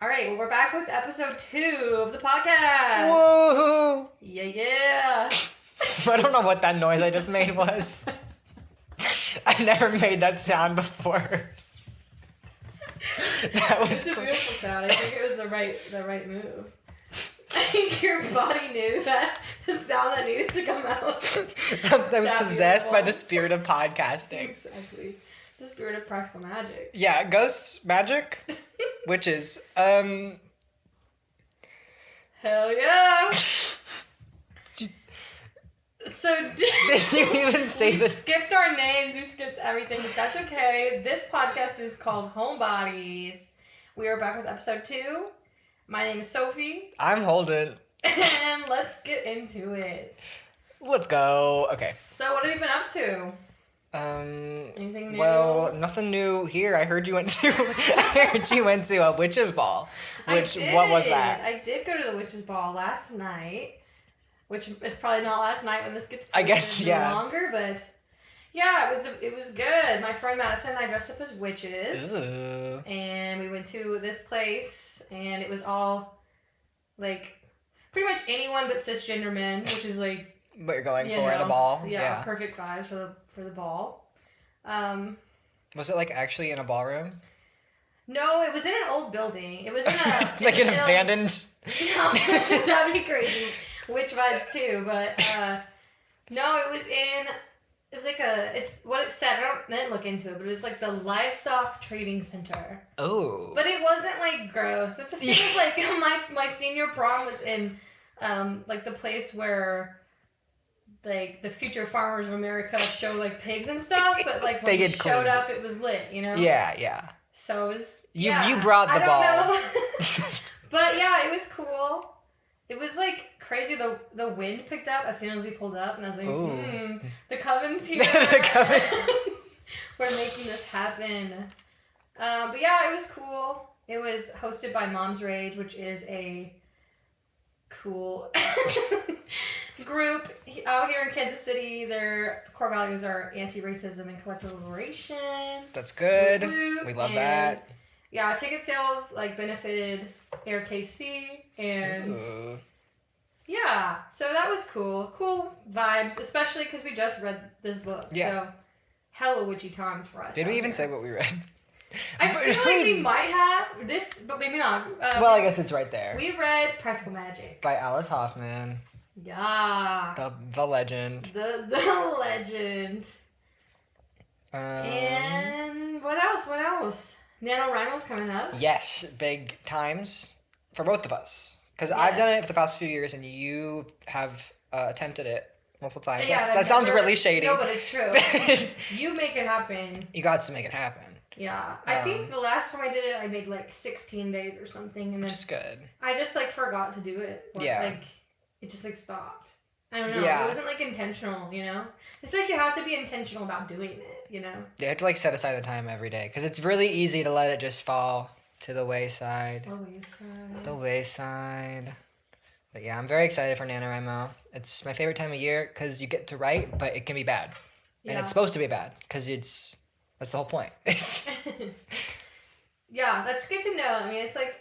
All right, well, we're back with episode 2 of the podcast. Whoa! Yeah. I don't know what that noise I just made was. I've never made that sound before. That was It's a beautiful sound. I think it was the right move. I think your body knew that the sound that needed to come out. I was possessed by the spirit of podcasting. Exactly. The spirit of practical magic. Yeah, ghosts, magic, witches. Hell yeah! So Did you even say we this? skipped our names, we skipped everything, but that's okay. This podcast is called Homebodies. We are back with episode 2. My name is Sophie. I'm Holden. And let's get into it. Let's go. Okay. So what have you been up to? Anything new? Well, nothing new here. I heard you went to a witch's ball. What was that? I did go to the witch's ball last night. Which is probably not last night when this gets posted. I guess, yeah. Longer, but yeah, it was good. My friend Madison and I dressed up as witches. Ooh. And we went to this place, and it was all, like, pretty much anyone but cisgender men, which is, like... What you're going for at a ball? Yeah, perfect vibes for the ball. Was it, like, actually in a ballroom? No, it was in an old building. It was in a... like an abandoned... No, that'd be crazy. Witch vibes too, but no, it was like it's what it said. I didn't look into it, but it was like the livestock trading center. Oh. But it wasn't like gross. It's the same as like my senior prom was in like the place where like the future farmers of America show like pigs and stuff, but like when we showed up it was lit, you know? Yeah, yeah. So it was You brought the ball. I don't know. But yeah, it was cool. It was, like, crazy. The wind picked up as soon as we pulled up, and I was like, the coven's here. The coven. We're making this happen. But yeah, it was cool. It was hosted by Mom's Rage, which is a cool group out here in Kansas City. Their core values are anti-racism and collective liberation. That's good. Woo-woo. We love that. Yeah, ticket sales, like, benefited Air KC, and yeah, so that was cool. Cool vibes, especially because we just read this book. Yeah. So, hella witchy times for us. Did we even say what we read? I feel like we might have this, but maybe not. Well, I guess it's right there. We read Practical Magic. By Alice Hoffman. Yeah. The legend. The legend. And what else? NaNoWriMo's coming up. Yes, big times for both of us. Because I've done it for the past few years, and you have attempted it multiple times. Yeah, that sounds really shady. No, but it's true. You make it happen. You got to make it happen. Yeah. I think the last time I did it, I made like 16 days or something. And then which is good. I just like forgot to do it. Or, yeah. Like, it just like stopped. I don't know. Yeah. It wasn't like intentional, you know? I feel like you have to be intentional about doing it, you know? You have to like set aside the time every day. Because it's really easy to let it just fall to the wayside. The wayside. But yeah, I'm very excited for NaNoWriMo. It's my favorite time of year because you get to write, but it can be bad. And it's supposed to be bad because that's the whole point. Yeah, that's good to know. I mean, it's like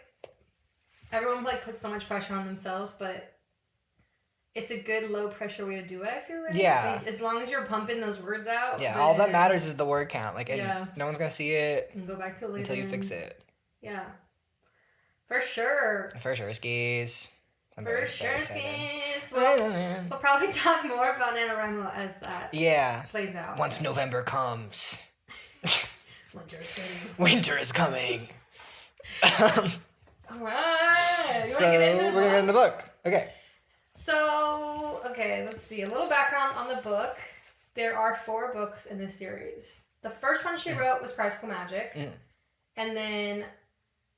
everyone like puts so much pressure on themselves, but it's a good low pressure way to do it, I feel like. Yeah. Like, as long as you're pumping those words out. Yeah, all that matters is the word count. Like, and no one's going to see it. And go back to it later. Until you fix it. Yeah. For sure. For sure, skis. For sure, skis. Well, we'll probably talk more about NaNoWriMo as that plays out. Once November comes. Winter is coming. Winter is coming. Alright. So, we're going to get in the book. Okay. So, let's see. A little background on the book. There are 4 books in this series. The first one she wrote was Practical Magic. And then,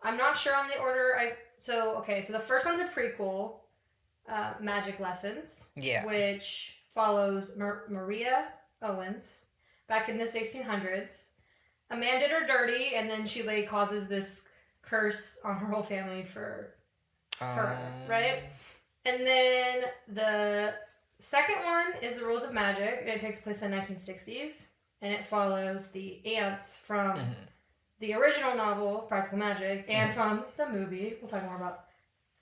I'm not sure on the order. So the first one's a prequel, Magic Lessons. Yeah. Which follows Maria Owens back in the 1600s. A man did her dirty, and then she causes this curse on her whole family for her, right? And then the second one is The Rules of Magic, and it takes place in the 1960s, and it follows the ants from the original novel, Practical Magic, and from the movie. We'll talk more about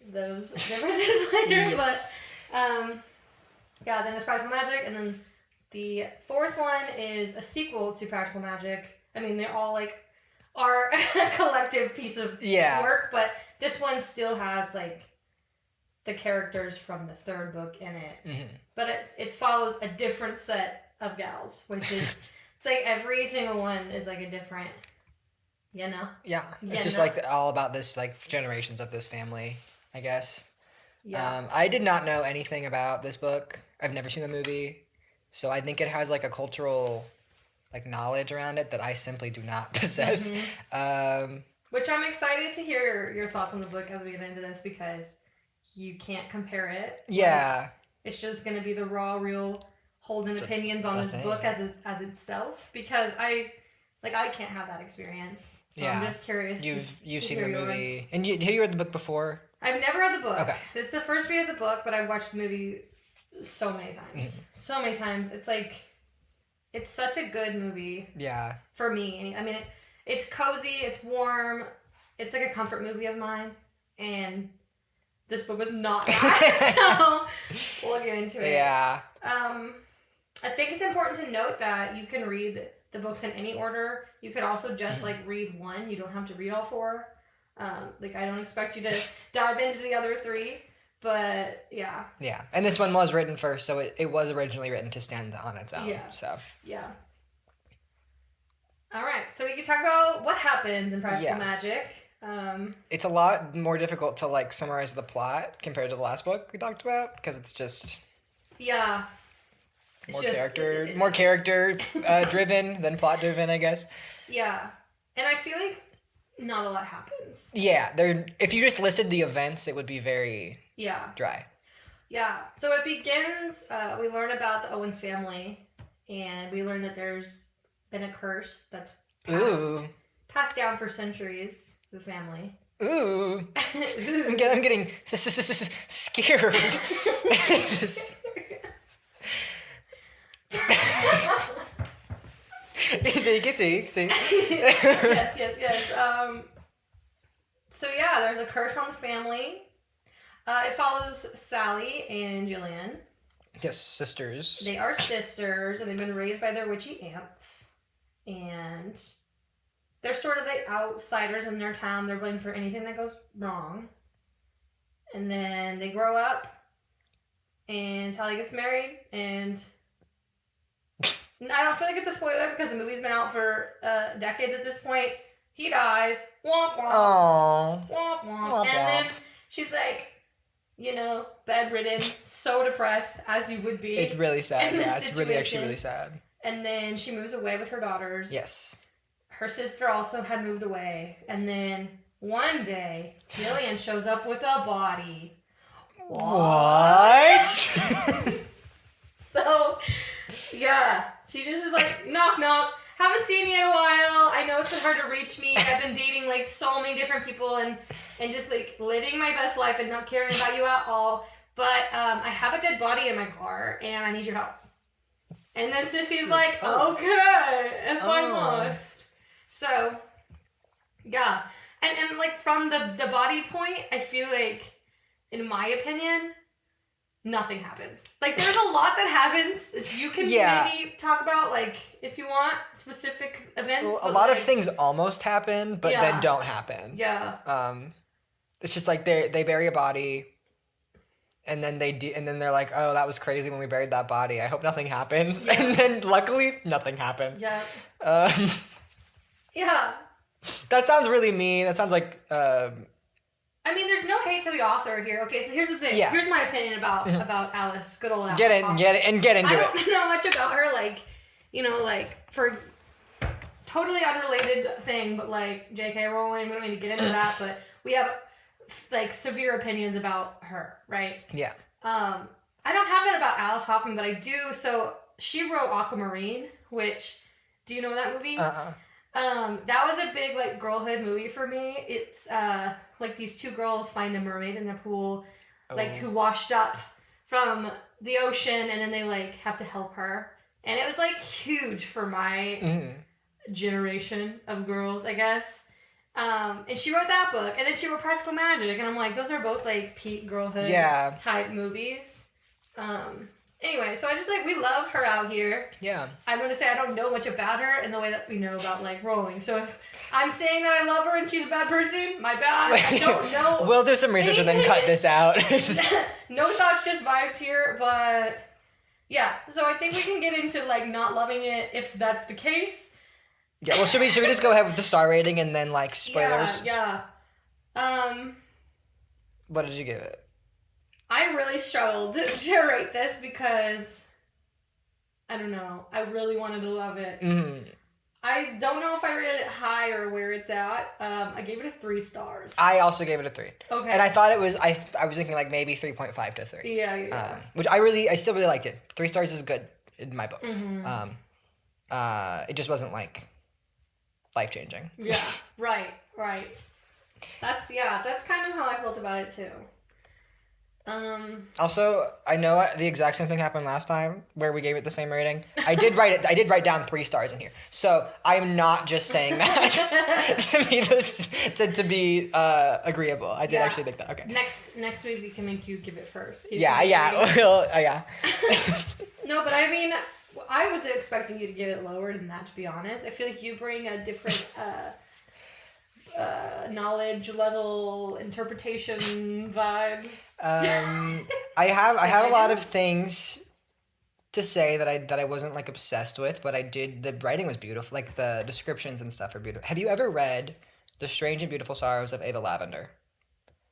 those differences later. Yes. But, yeah, then there's Practical Magic, and then the fourth one is a sequel to Practical Magic. I mean, they all, like, are a collective piece of work, but this one still has, like, the characters from the third book in it. Mm-hmm. But it follows a different set of gals, which is, it's like every single one is, like, a different, you know? Yeah. It's just, like, all about this, like, generations of this family, I guess. Yeah. I did not know anything about this book. I've never seen the movie. So I think it has, like, a cultural, like, knowledge around it that I simply do not possess. Mm-hmm. Which I'm excited to hear your thoughts on the book as we get into this, because you can't compare it. Yeah. Like, it's just going to be the raw, real Holden opinions on this book as itself, because I can't have that experience. So I'm just curious. You've seen the movie. And have you read the book before? I've never read the book. Okay. This is the first read of the book, but I've watched the movie so many times. Mm-hmm. So many times. It's like, it's such a good movie. Yeah. For me. I mean, it's cozy, it's warm, it's like a comfort movie of mine, and this book was not that, so we'll get into it. Yeah. I think it's important to note that you can read the books in any order. You could also just, like, read one. You don't have to read all four. Like, I don't expect you to dive into the other three, but, yeah. Yeah, and this one was written first, so it was originally written to stand on its own, so. Yeah. All right, so we can talk about what happens in Practical Magic. It's a lot more difficult to, like, summarize the plot compared to the last book we talked about, because it's just more character driven than plot driven, I guess. Yeah, and I feel like not a lot happens. Yeah, if you just listed the events, it would be very dry. Yeah, so it begins. We learn about the Owens family, and we learn that there's been a curse that's passed down for centuries, the family. Ooh. I'm getting scared. Yes. So yeah, there's a curse on the family. It follows Sally and Jillian. Yes, sisters. They are sisters, and they've been raised by their witchy aunts. And they're sort of the outsiders in their town. They're blamed for anything that goes wrong. And then they grow up, and Sally gets married, and I don't feel like it's a spoiler because the movie's been out for decades at this point. He dies. Womp womp. Aww. Womp womp. Womp, and then she's like, bedridden, so depressed, as you would be. It's really sad. Yeah, it's really actually really sad. And then she moves away with her daughters. Yes. Her sister also had moved away. And then one day, Jillian shows up with a body. What? So, yeah. She just is like, knock, knock. Haven't seen you in a while. I know it's been hard to reach me. I've been dating, like, so many different people and just, like, living my best life and not caring about you at all. But I have a dead body in my car, and I need your help. And then Sissy's like, okay, if I must. So, yeah. And like, from the body point, I feel like, in my opinion, nothing happens. Like, there's a lot that happens that you can maybe talk about, like, if you want, specific events. Well, a lot of things almost happen, but then don't happen. Yeah. It's just like they bury a body, and then they're like, oh, that was crazy when we buried that body. I hope nothing happens. Yeah. And then luckily nothing happens. Yeah. That sounds really mean. That sounds like I mean, there's no hate to the author here. Okay, so here's the thing. Yeah. Here's my opinion about Alice. Good old Alice. Get into it. I don't know much about her, like, for totally unrelated thing, but like J.K. Rowling, we don't need to get into that, but we have like severe opinions about her, right? Yeah. I don't have that about Alice Hoffman, but I do. So she wrote Aquamarine, which, do you know that movie? That was a big, like, girlhood movie for me. It's like these two girls find a mermaid in a pool, like, who washed up from the ocean, and then they, like, have to help her. And it was, like, huge for my generation of girls, I guess. And she wrote that book, and then she wrote Practical Magic, and I'm like, those are both like peak girlhood type movies. Anyway, so I just like, we love her out here. Yeah. I'm going to say I don't know much about her in the way that we know about like Rowling. So if I'm saying that I love her and she's a bad person, my bad. I don't know. We'll do some research and then cut this out. No thoughts, just vibes here, but yeah. So I think we can get into like not loving it if that's the case. Yeah, well, should we just go ahead with the star rating and then like spoilers? Yeah. What did you give it? I really struggled to rate this because, I don't know, I really wanted to love it. Mm-hmm. I don't know if I rated it high or where it's at. I gave it a 3 stars. I also gave it a 3. Okay. And I thought it was, I was thinking like maybe 3.5 to 3. Yeah. Which I still really liked it. 3 stars is good in my book. Mm-hmm. It just wasn't like life-changing. Yeah, right. That's kind of how I felt about it too. Also, I know the exact same thing happened last time where we gave it the same rating. I did write down 3 stars in here. So I'm not just saying that to be agreeable. I did actually think that. Okay. Next week we can make you give it first. Yeah. No, but I mean, I was expecting you to give it lower than that, to be honest. I feel like you bring a different knowledge level, interpretation vibes. I have a lot of things to say that I wasn't like obsessed with, but the writing was beautiful. Like the descriptions and stuff are beautiful. Have you ever read The Strange and Beautiful Sorrows of Ava Lavender?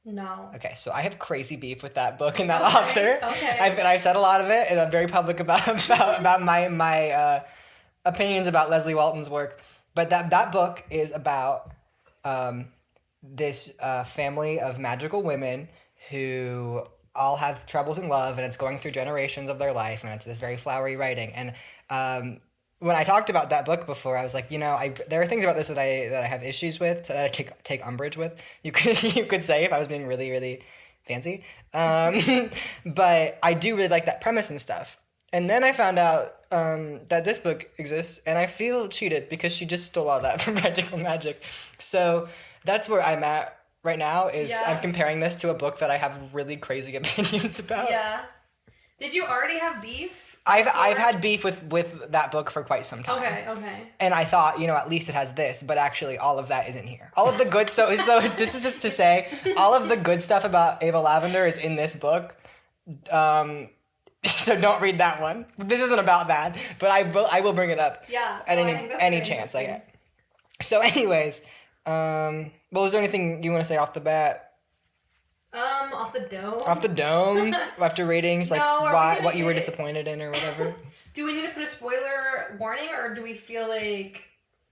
No. Okay, so I have crazy beef with that book and that author. Okay. I've said a lot of it, and I'm very public about my opinions about Leslie Walton's work. But that book is about this family of magical women who all have troubles in love, and it's going through generations of their life, and it's this very flowery writing. And when I talked about that book before, I was like, there are things about this that I have issues with, that I take umbrage with. You could say, if I was being really, really fancy. But I do really like that premise and stuff. And then I found out that this book exists, and I feel cheated because she just stole all that from Practical Magic. So that's where I'm at right now. I'm comparing this to a book that I have really crazy opinions about. Yeah. Did you already have beef? I've had beef with that book for quite some time. Okay. And I thought, at least it has this, but actually all of that isn't here. All of the good so this is just to say, all of the good stuff about Ava Lavender is in this book. So don't read that one. This isn't about that, but I will bring it up. Yeah. At any chance I get. So anyways, is there anything you want to say off the bat? Off the dome. Off the dome? After ratings? Like, what you were disappointed in or whatever? Do we need to put a spoiler warning, or do we feel like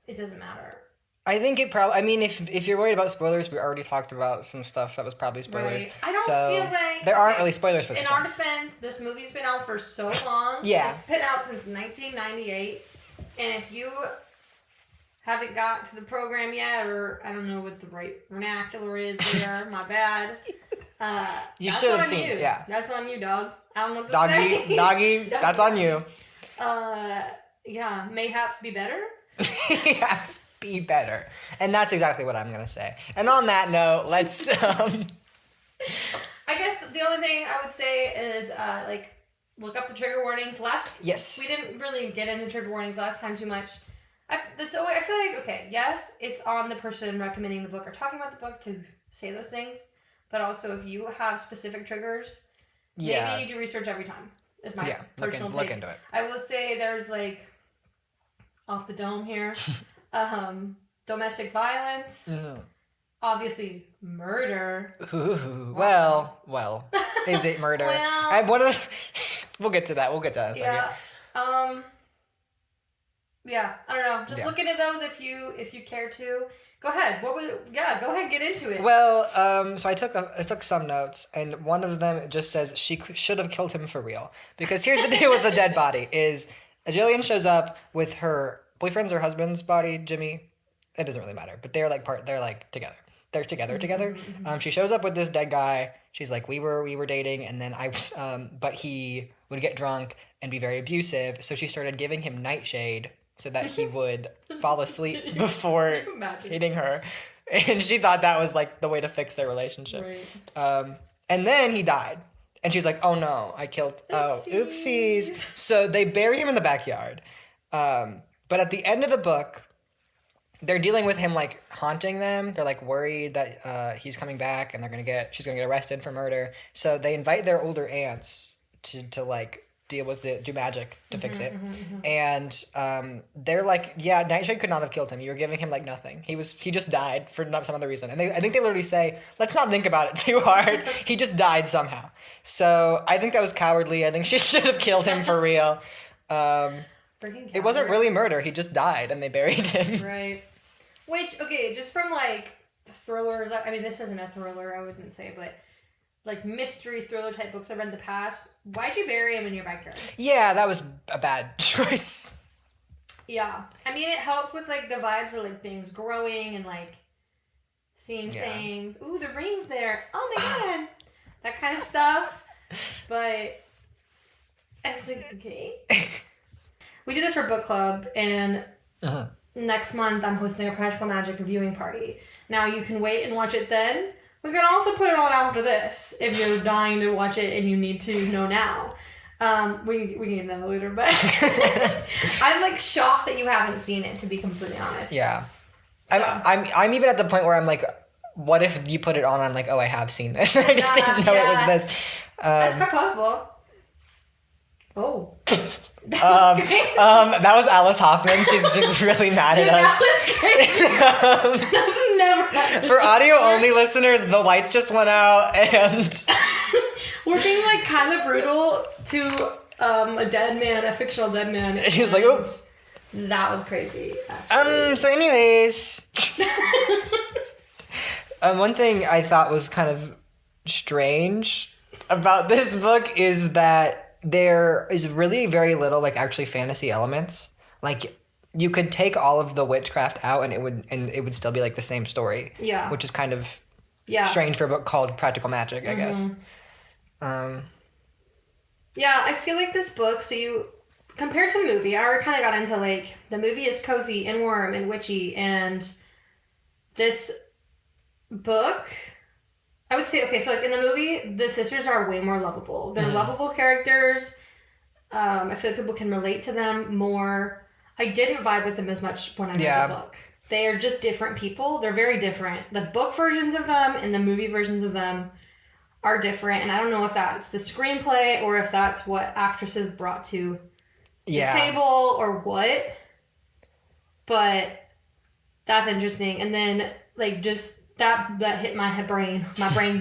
it doesn't matter? I think it probably... I mean, if you're worried about spoilers, we already talked about some stuff that was probably spoilers. Right. I don't feel like... There aren't really spoilers for this In our defense, this movie's been out for so long. Yeah. It's been out since 1998. And if you haven't got to the program yet, or I don't know what the right vernacular is there, my bad. You should have seen it, yeah. That's on you, dog. I don't know what to say. Doggy, that's on you. Yeah, mayhaps be better? Mayhaps be better. And that's exactly what I'm going to say. And on that note, let's... I guess the only thing I would say is, look up the trigger warnings. Yes. We didn't really get into trigger warnings last time too much. I feel like, okay, yes, it's on the person recommending the book or talking about the book to say those things. But also, if you have specific triggers, maybe you do research every time. Is my personal take. Look into it. I will say there's off the dome here, domestic violence, obviously murder. Ooh, well, is it murder? We'll get to that. We'll get to that in a second. Yeah. Yeah, I don't know. Just look into those if you care to. Go ahead. Go ahead and get into it. Well, so I took some notes, and one of them just says she should have killed him for real. Because here's the deal with the dead body: is Jillian shows up with her boyfriend's or husband's body, Jimmy. It doesn't really matter, but they're together. They're together. Mm-hmm. She shows up with this dead guy. She's like, we were dating, and then I was, but he would get drunk and be very abusive. So she started giving him nightshade so that he would fall asleep before Imagine. hitting her. And she thought that was like the way to fix their relationship. Right. And then he died. And she's like, oh no, I killed... Oh, oopsies. So they bury him in the backyard. But at the end of the book, they're dealing with him like haunting them. They're like worried that he's coming back and she's gonna get arrested for murder. So they invite their older aunts to like deal with it, do magic to fix it. And they're like, yeah, Nightshade could not have killed him. You were giving him like nothing. He just died for some other reason. And I think they literally say, let's not think about it too hard. He just died somehow. So I think that was cowardly. I think she should have killed him for real. It wasn't really murder. He just died and they buried him. Right. Which, okay, just from like thrillers, I mean, this isn't a thriller, I wouldn't say, but like mystery thriller type books I've read in the past, why'd you bury him in your backyard? Yeah, that was a bad choice. Yeah. I mean, it helped with like the vibes of like things growing and like seeing things. Ooh, the ring's there. Oh my god. That kind of stuff. But I was like, okay. We did this for book club, and next month I'm hosting a Practical Magic viewing party. Now you can wait and watch it then. We can also put it on after this if you're dying to watch it and you need to know now. We can get that later, but I'm like shocked that you haven't seen it, to be completely honest. Yeah, so. I'm even at the point where I'm like, what if you put it on? I'm like, oh, I have seen this. I just didn't know it was this. That's quite possible. Oh. That was Alice Hoffman. She's really mad at us. That's crazy. That's never happened. For audio only listeners, the lights just went out and we're being like kind of brutal to a fictional dead man. And he was like, oops. That was crazy. Actually. So anyways. One thing I thought was kind of strange about this book is that there is really very little like actually fantasy elements. Like you could take all of the witchcraft out and it would still be like the same story. Yeah. Which is kind of strange for a book called Practical Magic, I guess. Yeah, I feel like this book, so you compared to the movie, I already kind of got into like the movie is cozy and warm and witchy, and this book, I would say, okay, so like in the movie, the sisters are way more lovable. They're lovable characters. I feel like people can relate to them more. I didn't vibe with them as much when I read the book. They are just different people. They're very different. The book versions of them and the movie versions of them are different, and I don't know if that's the screenplay or if that's what actresses brought to the table or what. But that's interesting. And then like just that hit my brain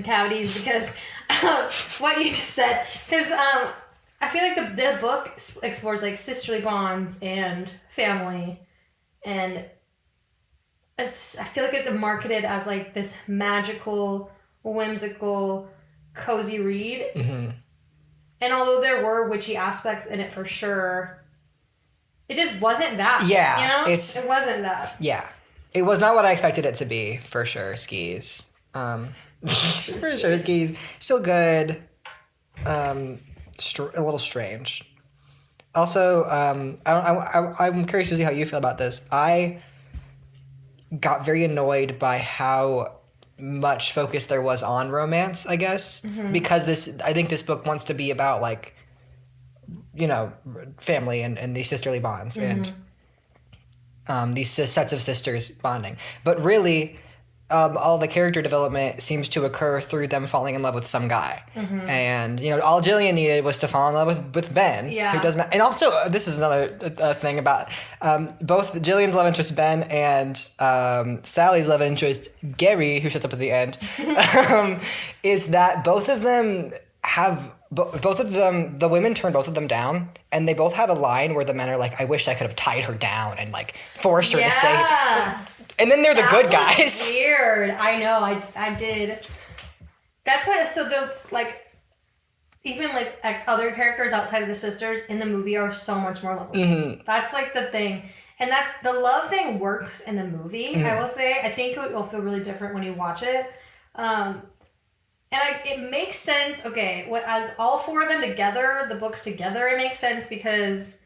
cavities because what you just said. Because I feel like the book explores like sisterly bonds and family, and I feel like it's marketed as like this magical, whimsical, cozy read. And although there were witchy aspects in it for sure, it just wasn't that. Yeah, you know, it wasn't that. Yeah. It was not what I expected it to be, for sure, skis. For sure, skis. Still good. A little strange. Also, I'm curious to see how you feel about this. I got very annoyed by how much focus there was on romance, I guess. Because I think this book wants to be about, like, you know, family and these sisterly bonds. And these sets of sisters bonding. But really, all the character development seems to occur through them falling in love with some guy. And, you know, all Jillian needed was to fall in love with Ben. Yeah. Who does and also, this is another thing about both Jillian's love interest, Ben, and Sally's love interest, Gary, who shows up at the end, is that both of them have... Both of them, the women turn both of them down, and they both have a line where the men are like, I wish I could have tied her down and, like, forced her to stay. And then they're the good guys. Weird. I know. I did. That's why, so the, like, even, like other characters outside of the sisters in the movie are so much more lovable. That's, like, the thing. And that's, the love thing works in the movie, I will say. I think it will feel really different when you watch it. And it makes sense, okay, as all four of them together, the books together, it makes sense because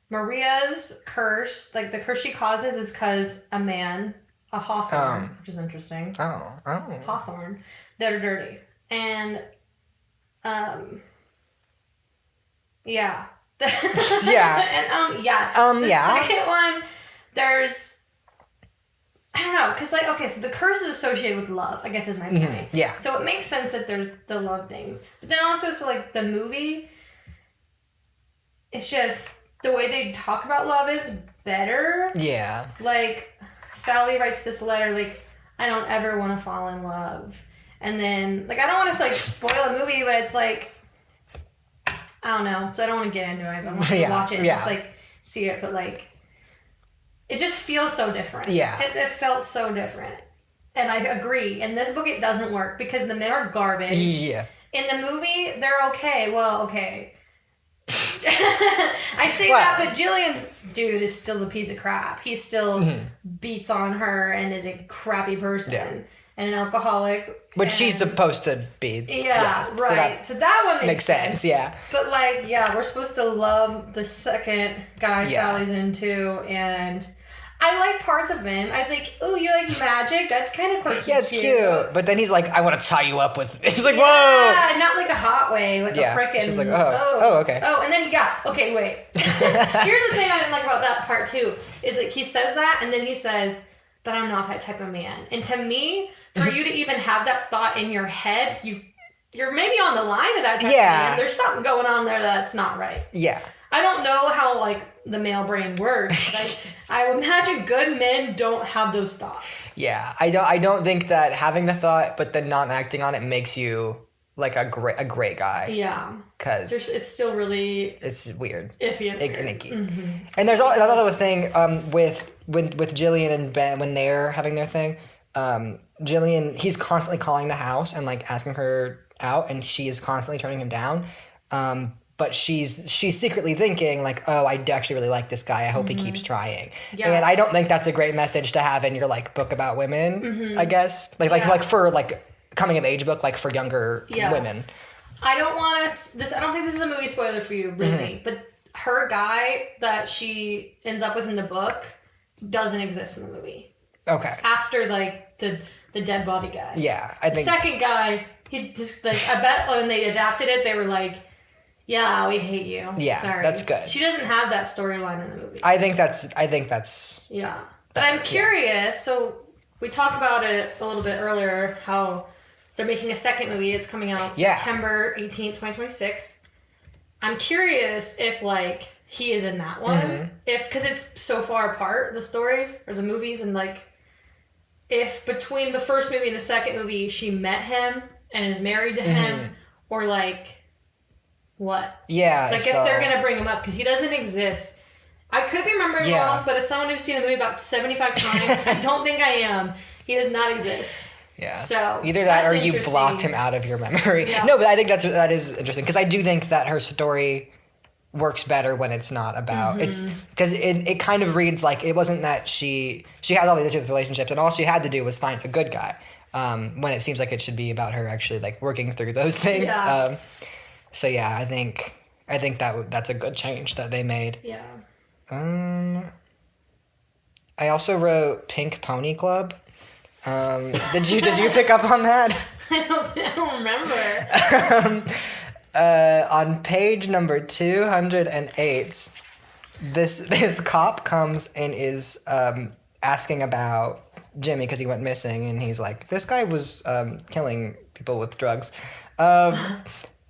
Maria's curse, like the curse she causes, is because a man, a Hawthorne, which is interesting. Hawthorne, dead or dirty, and yeah, yeah, and the second one, there's. I don't know, because, like, okay, so the curse is associated with love, I guess is my point. Yeah. So it makes sense that there's the love things. But then also, so, like, the movie, it's just, the way they talk about love is better. Yeah. Like, Sally writes this letter, like, I don't ever want to fall in love. And then, like, I don't want to, like, spoil a movie, but it's, like, I don't know. So I don't want to get into it. I don't want to watch it and just, like, see it. But, like, it just feels so different. Yeah. It felt so different. And I agree. In this book, it doesn't work because the men are garbage. Yeah. In the movie, they're okay. Well, okay. I say that, but Jillian's dude is still a piece of crap. He still beats on her and is a crappy person and an alcoholic. Which she's supposed to be. Yeah, right. So that one makes sense. Yeah. But, like, we're supposed to love the second guy Sally's into, and I like parts of him. I was like, oh, you like magic? That's kind of quirky. Yeah, it's cute. But then he's like, I want to tie you up with... It's like, whoa! Yeah, not like a hot way, like a frickin'... She's like, oh, okay. Oh, and then okay, wait. Here's the thing I didn't like about that part, too, is like he says that, and then he says, but I'm not that type of man. And to me, for you to even have that thought in your head, you're maybe on the line of that type of man. There's something going on there that's not right. Yeah. I don't know how, like, the male brain works. I imagine good men don't have those thoughts. Yeah, I don't think that having the thought but then not acting on it makes you like a great guy. Yeah, because it's still really weird, iffy, and icky. Mm-hmm. And there's another thing with Jillian and Ben when they're having their thing. Jillian, he's constantly calling the house and like asking her out, and she is constantly turning him down. But she's secretly thinking like, oh, I actually really like this guy. I hope he keeps trying. Yeah. And I don't think that's a great message to have in your like book about women. I guess like for like coming of age book like for younger women. I don't want to. I don't think this is a movie spoiler for you, really. But her guy that she ends up with in the book doesn't exist in the movie. Okay. After like the dead body guy. Yeah, I think the second guy. He just like I bet when they adapted it, they were like. Yeah, we hate you. Yeah, sorry. That's good. She doesn't have that storyline in the movie. I think that's. Yeah, but I'm curious. Yeah. So we talked about it a little bit earlier. How they're making a second movie. It's coming out September 18th, 2026. I'm curious if like he is in that one. If because it's so far apart the stories or the movies and like if between the first movie and the second movie she met him and is married to him or like. What? Yeah. Like if they're gonna bring him up because he doesn't exist. I could be remembering wrong, but as someone who's seen the movie about 75 times, I don't think I am. He does not exist. Yeah. So either that or you blocked him out of your memory. Yeah. No, but I think that is interesting because I do think that her story works better when it's not about it's because it kind of reads like it wasn't that she had all these issues with relationships and all she had to do was find a good guy. When it seems like it should be about her actually like working through those things. Yeah. So yeah, I think that's a good change that they made. Yeah. I also wrote Pink Pony Club. Did you pick up on that? I don't remember. On page number 208, this cop comes and is asking about Jimmy because he went missing, and he's like, this guy was killing people with drugs.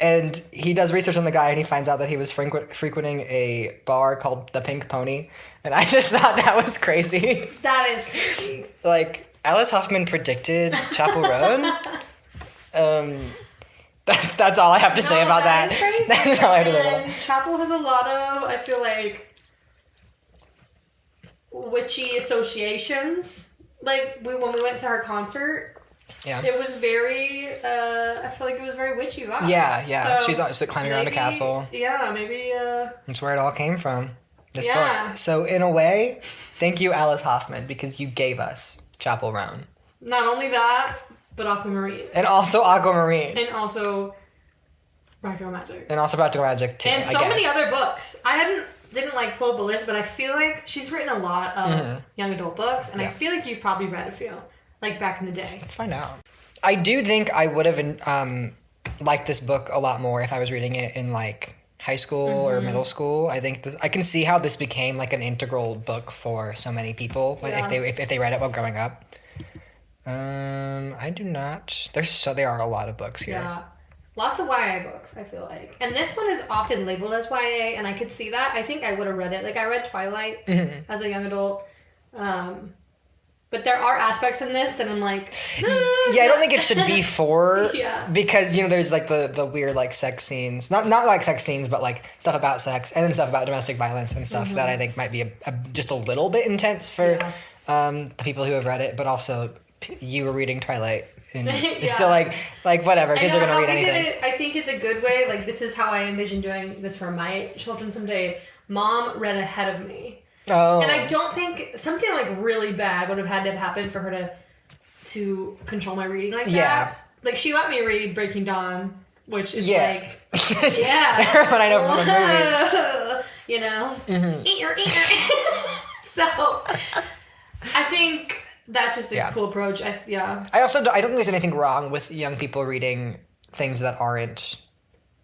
And he does research on the guy, and he finds out that he was frequenting a bar called the Pink Pony. And I just thought that was crazy. That is crazy. Like, Alice Hoffman predicted Chapel Roan. That's all I have to say about that. That's all I have to say about that. Chapel has a lot of, I feel like, witchy associations. Like, when we went to her concert... Yeah. It was very, I feel like it was very witchy vibes. Yeah. So she's like climbing around a castle. Yeah, maybe, That's where it all came from, this book. So in a way, thank you, Alice Hoffman, because you gave us Chapel Roan. Not only that, but Aquamarine. And also Aquamarine. And also Practical Magic. And also Practical Magic, too, and so many other books. I hadn't didn't like pull up a list, but I feel like she's written a lot of young adult books, and I feel like you've probably read a few, like back in the day. Let's find out. I do think I would have liked this book a lot more if I was reading it in like high school or middle school. I think I can see how this became like an integral book for so many people if they read it while growing up. I do not. There are a lot of books here. Yeah. Lots of YA books, I feel like. And this one is often labeled as YA, and I could see that. I think I would have read it. Like, I read Twilight as a young adult. But there are aspects in this that I'm like... Yeah, I don't think it should be for... Because, there's, like, the weird, like, sex scenes. Not like sex scenes, but, like, stuff about sex. And then stuff about domestic violence and stuff that I think might be just a little bit intense for the people who have read it. But also, you were reading Twilight. And so like whatever, kids are gonna read anything. I think it's a good way. Like, this is how I envision doing this for my children someday. Mom read ahead of me, and I don't think something like really bad would have had to happen for her to control my reading like that. Like, she let me read Breaking Dawn, which is like what I know from the movie. Eat your So I think that's just a cool approach. I don't think there's anything wrong with young people reading things that aren't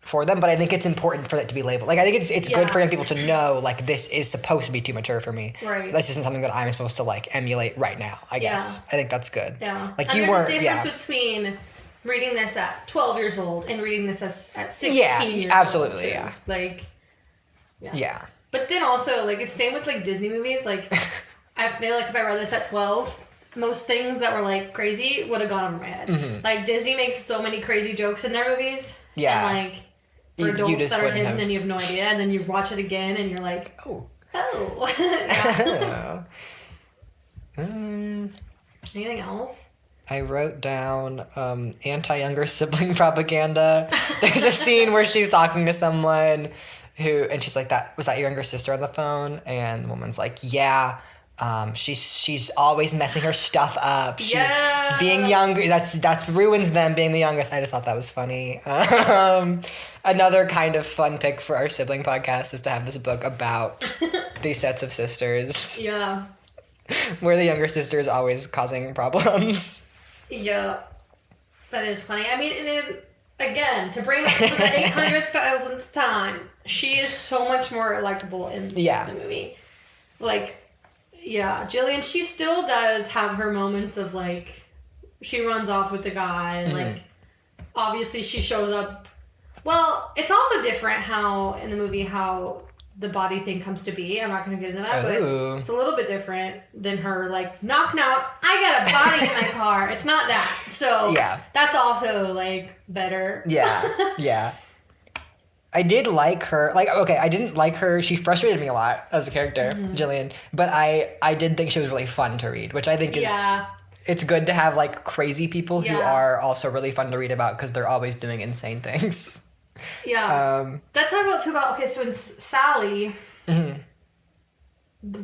for them, but I think it's important for it to be labeled. Like, I think it's good for young people to know, like, this is supposed to be too mature for me. Right. This isn't something that I'm supposed to, like, emulate right now, I guess. I think that's good. Yeah. Like, and there's a difference between reading this at 12 years old and reading this at 16 years old. Absolutely, too. Like, yeah. But then also, like, it's same with, like, Disney movies. Like, I feel like if I read this at 12... most things that were, like, crazy would have gone over my head. Like, Disney makes so many crazy jokes in their movies. Yeah. And, like, for adults that are hidden, and you have no idea. And then you watch it again, and you're like, oh. Anything else? I wrote down anti-younger sibling propaganda. There's a scene where she's talking to someone and she's like, was that your younger sister on the phone? And the woman's like, yeah. She's always messing her stuff up. She's being younger. That's ruins them being the youngest. I just thought that was funny. Another kind of fun pick for our sibling podcast is to have this book about these sets of sisters. Yeah. Where the younger sister is always causing problems. Yeah. That is funny. I mean, again, to bring it to the 800,000th time, she is so much more likable in the movie. Like... yeah, Jillian, she still does have her moments of, like, she runs off with the guy, and, like, obviously she shows up. Well, it's also different in the movie, how the body thing comes to be. I'm not going to get into that, but it's a little bit different than her, like, knock, knock, I got a body in my car. It's not that. So, that's also, like, better. Yeah. I did like her. Like, okay, I didn't like her. She frustrated me a lot as a character, Jillian. But I did think she was really fun to read, which I think is... it's good to have, like, crazy people who are also really fun to read about because they're always doing insane things. Yeah. That's how I felt, too, about... okay, so in Sally, the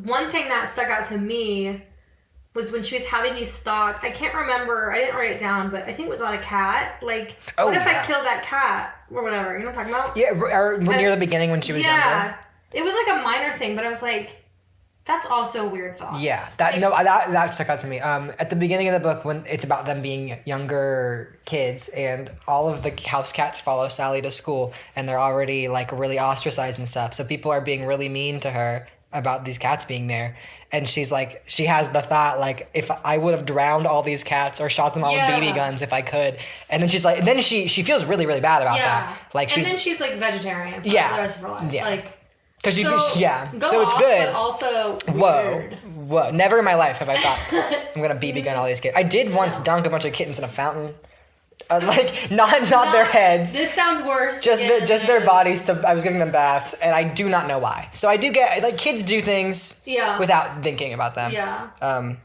one thing that stuck out to me was when she was having these thoughts. I can't remember. I didn't write it down, but I think it was on a cat. Like, what if I killed that cat? Or whatever. You know what I'm talking about? Yeah, or near the beginning when she was younger. Yeah. It was like a minor thing, but I was like, that's also weird thoughts. Yeah. That stuck out to me. At the beginning of the book, when it's about them being younger kids, and all of the house cats follow Sally to school, and they're already, like, really ostracized and stuff. So people are being really mean to her about these cats being there. And she's like, she has the thought, like, if I would have drowned all these cats or shot them all with BB guns if I could. And then she's like, and then she feels really, really bad about that. Like, and then she's, like, vegetarian for the rest of her life. Yeah. Like, because so it's good. But also weird. Whoa. Never in my life have I thought, I'm going to BB gun all these kids. I did once dunk a bunch of kittens in a fountain. Like, not their heads. This sounds worse. Just their bodies. I was giving them baths, and I do not know why. So I do get, like, kids do things without thinking about them. Yeah.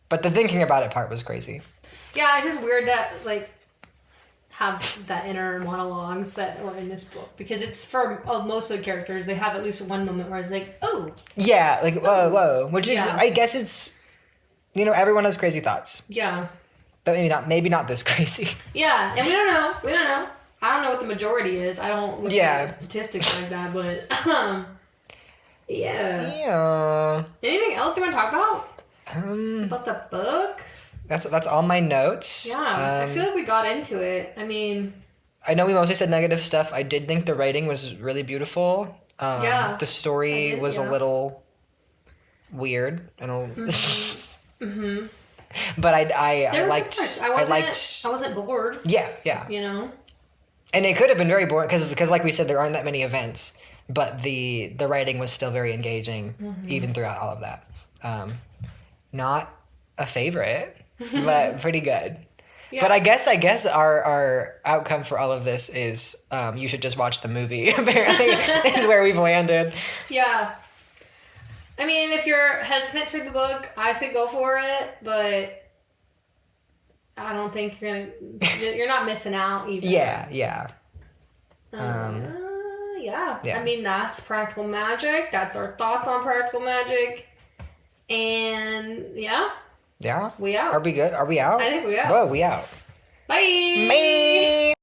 But the thinking about it part was crazy. Yeah, it's just weird that, like, have that inner monologues that were in this book, because it's for most of the characters. They have at least one moment where it's like, oh. Yeah, like whoa, which is I guess it's, everyone has crazy thoughts. Yeah. But maybe not this crazy. Yeah, and we don't know. I don't know what the majority is. I don't look at statistics like that, but Yeah. Yeah. Anything else you want to talk about the book? That's all my notes. Yeah, I feel like we got into it. I mean, I know we mostly said negative stuff. I did think the writing was really beautiful. Yeah, The story was a little weird and but I wasn't bored. Yeah. You know, and it could have been very boring because like we said, there aren't that many events, but the writing was still very engaging even throughout all of that. Not a favorite, but pretty good. Yeah. But I guess our outcome for all of this is you should just watch the movie. Apparently, is where we've landed. Yeah. I mean, if you're hesitant to read the book, I say go for it. But I don't think you're not missing out either. Yeah. Yeah. I mean, that's Practical Magic. That's our thoughts on Practical Magic. And yeah. Yeah. We out. Are we good? Are we out? I think we out. Whoa, we out. Bye. Bye.